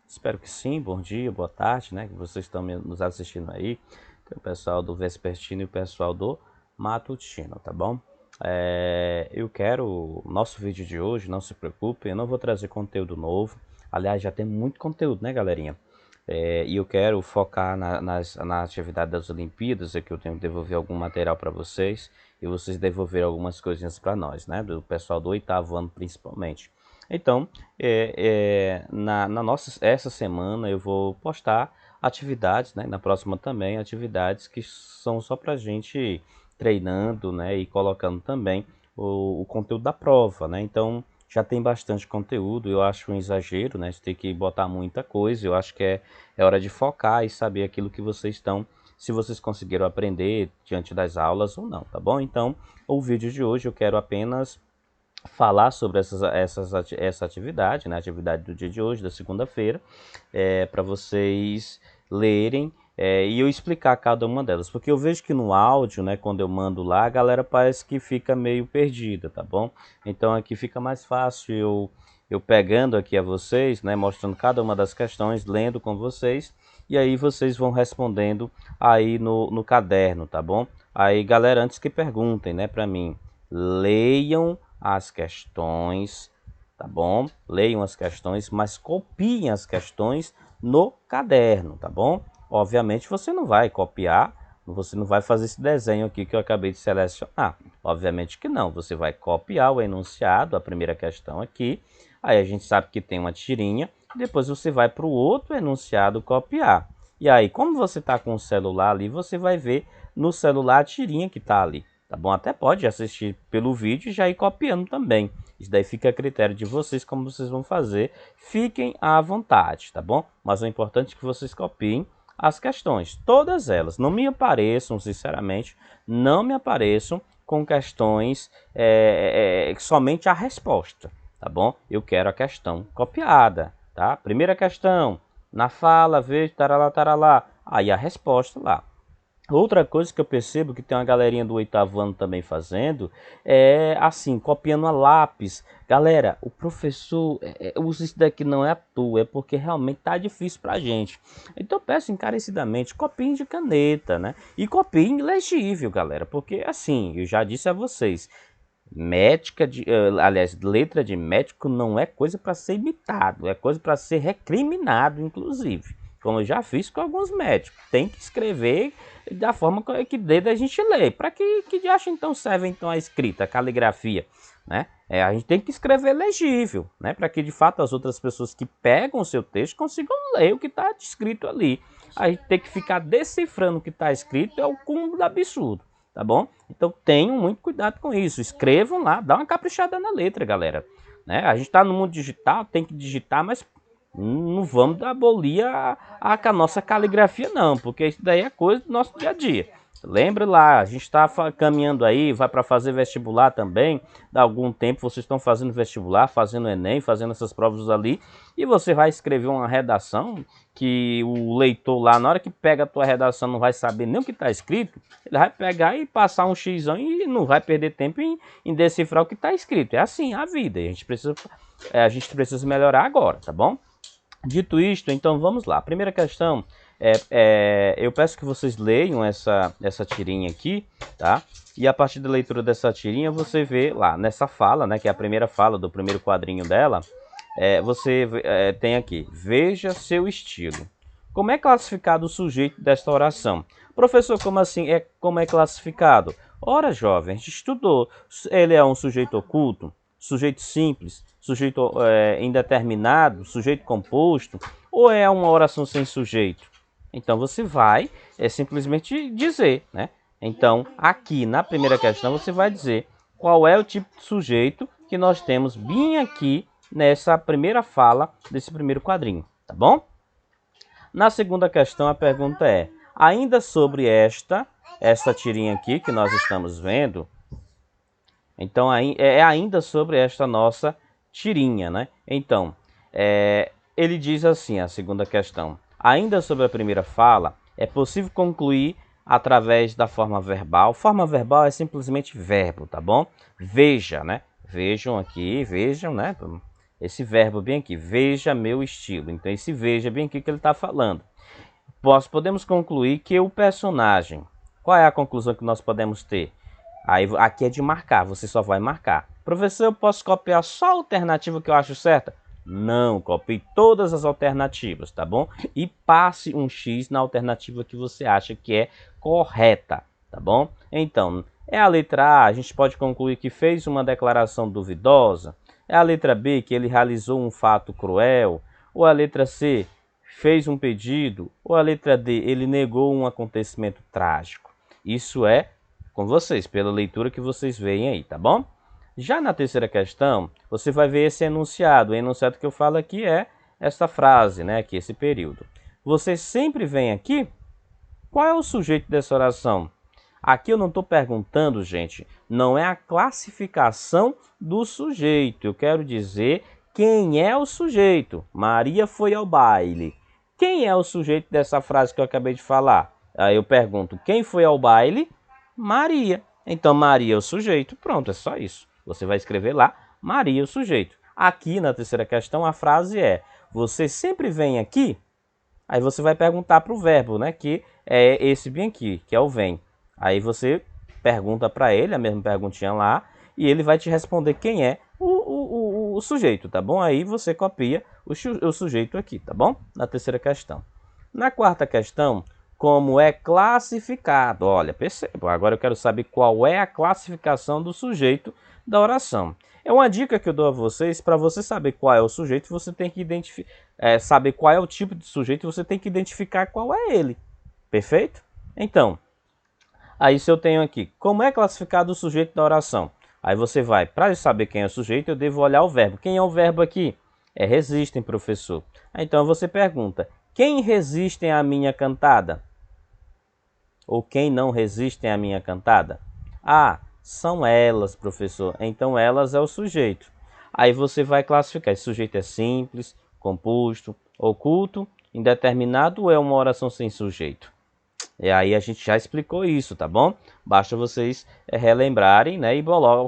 Espero que sim. Bom dia, boa tarde, né? Que vocês estão nos assistindo aí. Tem o pessoal do Vespertino e o pessoal do Matutino, tá bom? Eu quero, nosso vídeo de hoje, não se preocupe, eu não vou trazer conteúdo novo. Aliás, já tem muito conteúdo, né, galerinha? E eu quero focar na atividade das Olimpíadas, é que eu tenho que devolver algum material para vocês e vocês devolver algumas coisinhas para nós, né? Do pessoal do 8º ano principalmente. Então, essa semana eu vou postar atividades, né? Na próxima também, atividades que são só para gente treinando, né? E colocando também o conteúdo da prova, né? Então, já tem bastante conteúdo, eu acho um exagero, né? Você tem que botar muita coisa, eu acho que é hora de focar e saber aquilo que vocês estão, se vocês conseguiram aprender diante das aulas ou não, tá bom? Então, o vídeo de hoje eu quero apenas falar sobre essa atividade, né? A atividade do dia de hoje, da segunda-feira, para vocês lerem e eu explicar cada uma delas, porque eu vejo que no áudio, né, quando eu mando lá, a galera parece que fica meio perdida, tá bom? Então aqui fica mais fácil eu pegando aqui a vocês, né, mostrando cada uma das questões, lendo com vocês, e aí vocês vão respondendo aí no caderno, tá bom? Aí galera, antes que perguntem, né, para mim, leiam as questões, tá bom? Leiam as questões, mas copiem as questões no caderno, tá bom? Obviamente você não vai copiar, você não vai fazer esse desenho aqui que eu acabei de selecionar. Obviamente que não, você vai copiar o enunciado, a primeira questão aqui, aí a gente sabe que tem uma tirinha, depois você vai para o outro enunciado copiar. E aí, como você está com o celular ali, você vai ver no celular a tirinha que está ali, tá bom? Até pode assistir pelo vídeo e já ir copiando também. Isso daí fica a critério de vocês, como vocês vão fazer. Fiquem à vontade, tá bom? Mas o importante é que vocês copiem as questões, todas elas. Não me apareçam, sinceramente, não me apareçam com questões somente a resposta, tá bom? Eu quero a questão copiada, tá? Primeira questão, na fala, veja, taralá, taralá. Aí a resposta lá. Outra coisa que eu percebo que tem uma galerinha do 8º ano também fazendo é assim, copiando a lápis. Galera, o professor usa isso daqui não é à toa, é porque realmente tá difícil pra gente. Então eu peço encarecidamente, copiem de caneta, né? E copiem legível, galera, porque assim, eu já disse a vocês, aliás, letra de médico não é coisa para ser imitado, é coisa para ser recriminado, inclusive. Como eu já fiz com alguns médicos. Tem que escrever da forma que dê a gente ler. Para que de acha então serve então a escrita, a caligrafia, né? A gente tem que escrever legível, né? Para que de fato as outras pessoas que pegam o seu texto consigam ler o que está escrito ali. A gente tem que ficar decifrando o que está escrito é o cúmulo do absurdo, tá bom? Então tenham muito cuidado com isso. Escrevam lá, dá uma caprichada na letra, galera. Né? A gente está no mundo digital, tem que digitar, mas não vamos abolir a nossa caligrafia não, porque isso daí é coisa do nosso dia a dia. Lembra lá, a gente está caminhando aí, vai para fazer vestibular também. Há algum tempo vocês estão fazendo vestibular, fazendo Enem, fazendo essas provas ali. E você vai escrever uma redação que o leitor lá, na hora que pega a tua redação, não vai saber nem o que está escrito. Ele vai pegar e passar um xão e não vai perder tempo em decifrar o que está escrito. É assim a vida, a gente precisa melhorar agora, tá bom? Dito isto, então vamos lá. A primeira questão eu peço que vocês leiam essa tirinha aqui, tá? E a partir da leitura dessa tirinha, você vê lá nessa fala, né? Que é a primeira fala do primeiro quadrinho dela. Você tem aqui, veja seu estilo. Como é classificado o sujeito desta oração? Professor, como assim? Como é classificado? Ora, jovem, a gente estudou. Ele é um sujeito oculto, sujeito simples, sujeito indeterminado, sujeito composto, ou é uma oração sem sujeito? Então você vai simplesmente dizer, né? Então aqui na primeira questão você vai dizer qual é o tipo de sujeito que nós temos bem aqui nessa primeira fala desse primeiro quadrinho, tá bom? Na segunda questão a pergunta é, ainda sobre esta tirinha aqui que nós estamos vendo, então é ainda sobre esta nossa tirinha, né? Então, ele diz assim, a segunda questão. Ainda sobre a primeira fala, é possível concluir através da forma verbal. Forma verbal é simplesmente verbo, tá bom? Veja, né? Vejam aqui, vejam, né? esse verbo bem aqui, veja meu estilo. Então esse veja bem aqui que ele está falando. Podemos concluir que o personagem, qual é a conclusão que nós podemos ter? Aí aqui é de marcar, você só vai marcar. Professor, eu posso copiar só a alternativa que eu acho certa? Não, copie todas as alternativas, tá bom? E passe um X na alternativa que você acha que é correta, tá bom? Então, é a letra A, a gente pode concluir que fez uma declaração duvidosa. É a letra B, que ele realizou um fato cruel. Ou a letra C, fez um pedido. Ou a letra D, ele negou um acontecimento trágico. Isso é com vocês, pela leitura que vocês veem aí, tá bom? Já na terceira questão, você vai ver esse enunciado. O enunciado que eu falo aqui é essa frase, né? Aqui, esse período. Você sempre vem aqui. Qual é o sujeito dessa oração? Aqui eu não estou perguntando, gente, não é a classificação do sujeito. Eu quero dizer quem é o sujeito. Maria foi ao baile. Quem é o sujeito dessa frase que eu acabei de falar? Aí eu pergunto, quem foi ao baile? Maria. Então, Maria é o sujeito. Pronto, é só isso. Você vai escrever lá, Maria é o sujeito. Aqui na terceira questão, a frase é, você sempre vem aqui? Aí você vai perguntar para o verbo, né? Que é esse bem aqui, que é o vem. Aí você pergunta para ele, a mesma perguntinha lá, e ele vai te responder quem é o sujeito, tá bom? Aí você copia o sujeito aqui, tá bom? Na terceira questão. Na quarta questão, como é classificado? Olha, perceba, agora eu quero saber qual é a classificação do sujeito da oração. É uma dica que eu dou a vocês, para você saber qual é o sujeito, você tem que saber qual é o tipo de sujeito, você tem que identificar qual é ele. Perfeito? Então, aí se eu tenho aqui, como é classificado o sujeito da oração? Aí você vai, para saber quem é o sujeito, eu devo olhar o verbo. Quem é o verbo aqui? É resistem, professor. Então você pergunta, quem resistem à minha cantada? Ou quem não resistem à minha cantada? Ah, são elas, professor. Então elas é o sujeito. Aí você vai classificar. Esse sujeito é simples, composto, oculto, indeterminado ou é uma oração sem sujeito? E aí a gente já explicou isso, tá bom? Basta vocês relembrarem, né? E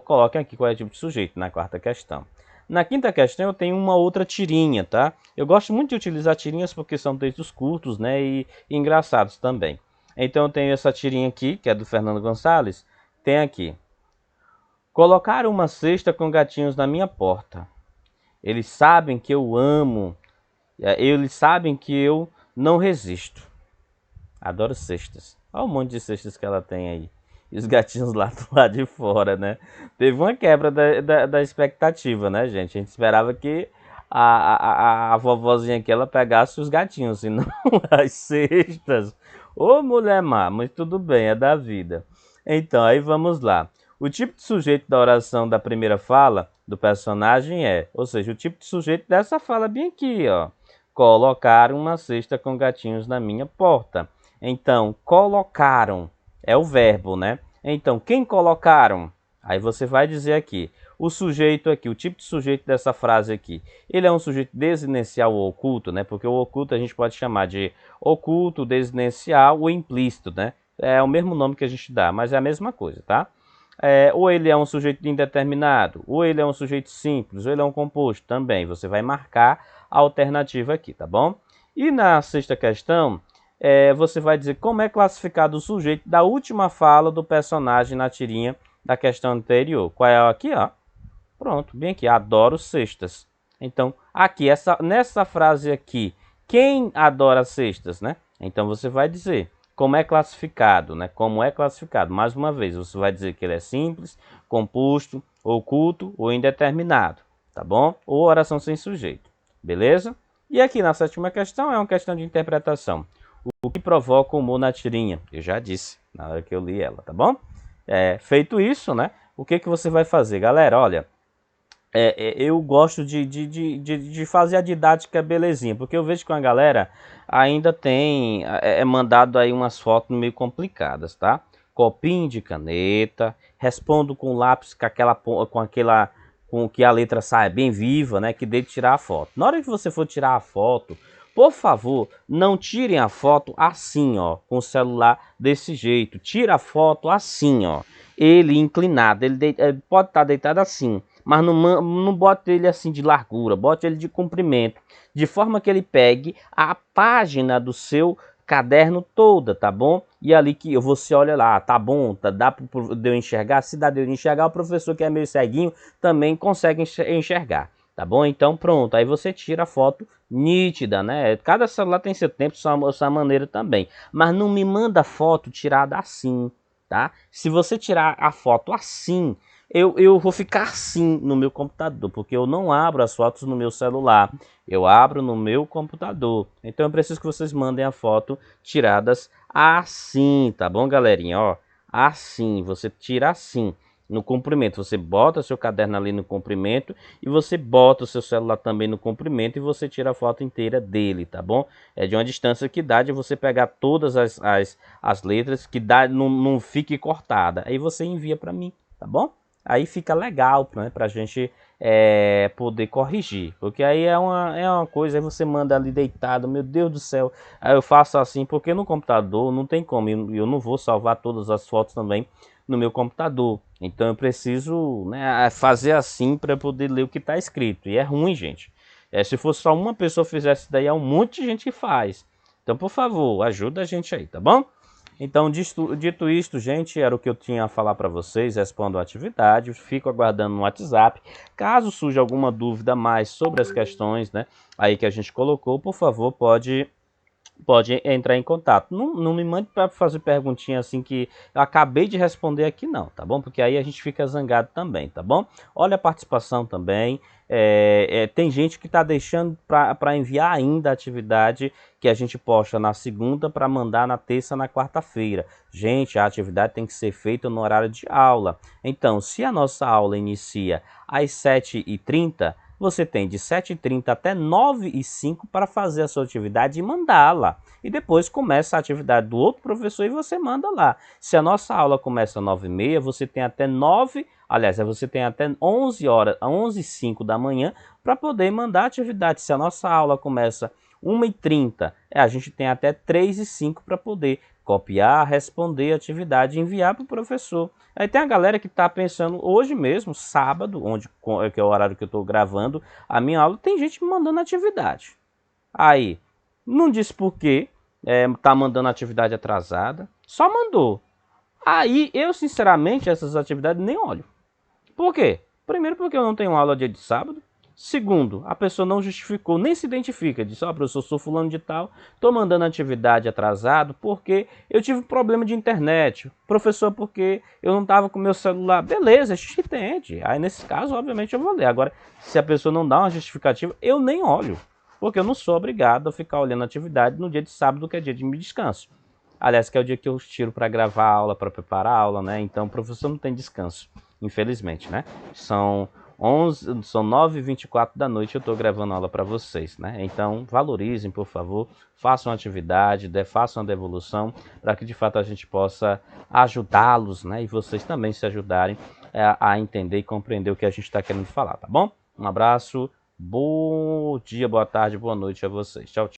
coloquem aqui qual é o tipo de sujeito na quarta questão. Na quinta questão eu tenho uma outra tirinha, tá? Eu gosto muito de utilizar tirinhas porque são textos curtos, né? E engraçados também. Então eu tenho essa tirinha aqui, que é do Fernando Gonçalves. Tem aqui. Colocar uma cesta com gatinhos na minha porta. Eles sabem que eu amo. Eles sabem que eu não resisto. Adoro cestas. Olha o monte de cestas que ela tem aí. E os gatinhos lá do lado de fora, né? Teve uma quebra da expectativa, né, gente? A gente esperava que a vovozinha aqui, ela pegasse os gatinhos, e não as cestas. Ô, mulher má, mas tudo bem, é da vida. Então, aí vamos lá. O tipo de sujeito da oração da primeira fala do personagem é, ou seja, o tipo de sujeito dessa fala bem aqui, ó. Colocar uma cesta com gatinhos na minha porta. Então, colocaram é o verbo, né? Então, quem colocaram? Aí você vai dizer aqui, o sujeito aqui, o tipo de sujeito dessa frase aqui, ele é um sujeito desinencial ou oculto, né? Porque o oculto a gente pode chamar de oculto, desinencial ou implícito, né? É o mesmo nome que a gente dá, mas é a mesma coisa, tá? Ou ele é um sujeito indeterminado, ou ele é um sujeito simples, ou ele é um composto também. Você vai marcar a alternativa aqui, tá bom? E na sexta questão, você vai dizer como é classificado o sujeito da última fala do personagem na tirinha da questão anterior. Qual é aqui, ó? Pronto, bem aqui, adoro cestas. Então, aqui, nessa frase aqui, quem adora cestas, né? Então você vai dizer como é classificado, né? Como é classificado. Mais uma vez, você vai dizer que ele é simples, composto, oculto ou indeterminado, tá bom? Ou oração sem sujeito, beleza? E aqui na sétima questão é uma questão de interpretação. O que provoca o humor na tirinha? Eu já disse na hora que eu li ela, tá bom? Feito isso, né? O que você vai fazer, galera? Olha, eu gosto de fazer a didática belezinha, porque eu vejo que a galera ainda tem mandado aí umas fotos meio complicadas, tá? Copinho de caneta, respondo com lápis com que a letra saia bem viva, né? Que dê de tirar a foto. Na hora que você for tirar a foto, por favor, não tirem a foto assim, ó, com o celular desse jeito. Tira a foto assim, ó, ele inclinado, ele pode estar deitado assim, mas não bote ele assim de largura, bote ele de comprimento, de forma que ele pegue a página do seu caderno toda, tá bom? E ali que você olha lá, tá bom, dá para eu enxergar? Se dá de eu enxergar, o professor que é meio ceguinho também consegue enxergar, tá bom? Então pronto, aí você tira a foto nítida, né? Cada celular tem seu tempo, sua maneira também, mas não me manda foto tirada assim, tá? Se você tirar a foto assim, eu vou ficar assim no meu computador, porque eu não abro as fotos no meu celular, eu abro no meu computador. Então eu preciso que vocês mandem a foto tiradas assim, tá bom, galerinha? Ó, assim, você tira assim, no comprimento. Você bota seu caderno ali no comprimento e você bota o seu celular também no comprimento e você tira a foto inteira dele, tá bom? É de uma distância que dá de você pegar todas as letras, que dá, não fique cortada. Aí você envia para mim, tá bom? Aí fica legal, né, pra gente poder corrigir, porque aí é uma coisa, aí você manda ali deitado, meu Deus do céu, aí eu faço assim, porque no computador não tem como, eu não vou salvar todas as fotos também no meu computador, então eu preciso, né, fazer assim para poder ler o que está escrito, e é ruim, gente. Se fosse só uma pessoa fizesse daí, é um monte de gente que faz, então por favor, ajuda a gente aí, tá bom? Então, dito isto, gente, era o que eu tinha a falar para vocês. Respondo a atividade, fico aguardando no WhatsApp. Caso surja alguma dúvida mais sobre as questões, né, aí que a gente colocou, por favor, pode entrar em contato. Não me mande para fazer perguntinha assim que eu acabei de responder aqui não, tá bom? Porque aí a gente fica zangado também, tá bom? Olha a participação também. Tem gente que está deixando para enviar ainda a atividade que a gente posta na segunda para mandar na terça, na quarta-feira. Gente, a atividade tem que ser feita no horário de aula. Então, se a nossa aula inicia às 7h30, você tem de 7h30 até 9h05 para fazer a sua atividade e mandá-la. E depois começa a atividade do outro professor e você manda lá. Se a nossa aula começa às 9h30, você tem até 11 horas, 11h05 da manhã para poder mandar a atividade. Se a nossa aula começa 1h30, a gente tem até 3h05 para poder copiar, responder a atividade e enviar para o professor. Aí tem a galera que está pensando, hoje mesmo, sábado, que é o horário que eu estou gravando a minha aula, tem gente me mandando atividade. Aí, não disse por quê, tá mandando atividade atrasada, só mandou. Aí, eu sinceramente, essas atividades nem olho. Por quê? Primeiro porque eu não tenho aula dia de sábado. Segundo, a pessoa não justificou, nem se identifica. Disse, ó, professor, sou fulano de tal, tô mandando atividade atrasado porque eu tive problema de internet. Professor, porque eu não tava com meu celular. Beleza, a gente entende. Aí, nesse caso, obviamente, eu vou ler. Agora, se a pessoa não dá uma justificativa, eu nem olho. Porque eu não sou obrigado a ficar olhando atividade no dia de sábado, que é dia de descanso. Aliás, que é o dia que eu tiro para gravar a aula, para preparar a aula, né? Então, o professor não tem descanso, infelizmente, né? São 9h24 da noite, eu estou gravando aula para vocês, né? Então, valorizem, por favor, façam atividade, façam a devolução, para que de fato a gente possa ajudá-los, né? E vocês também se ajudarem a entender e compreender o que a gente está querendo falar, tá bom? Um abraço, bom dia, boa tarde, boa noite a vocês. Tchau, tchau.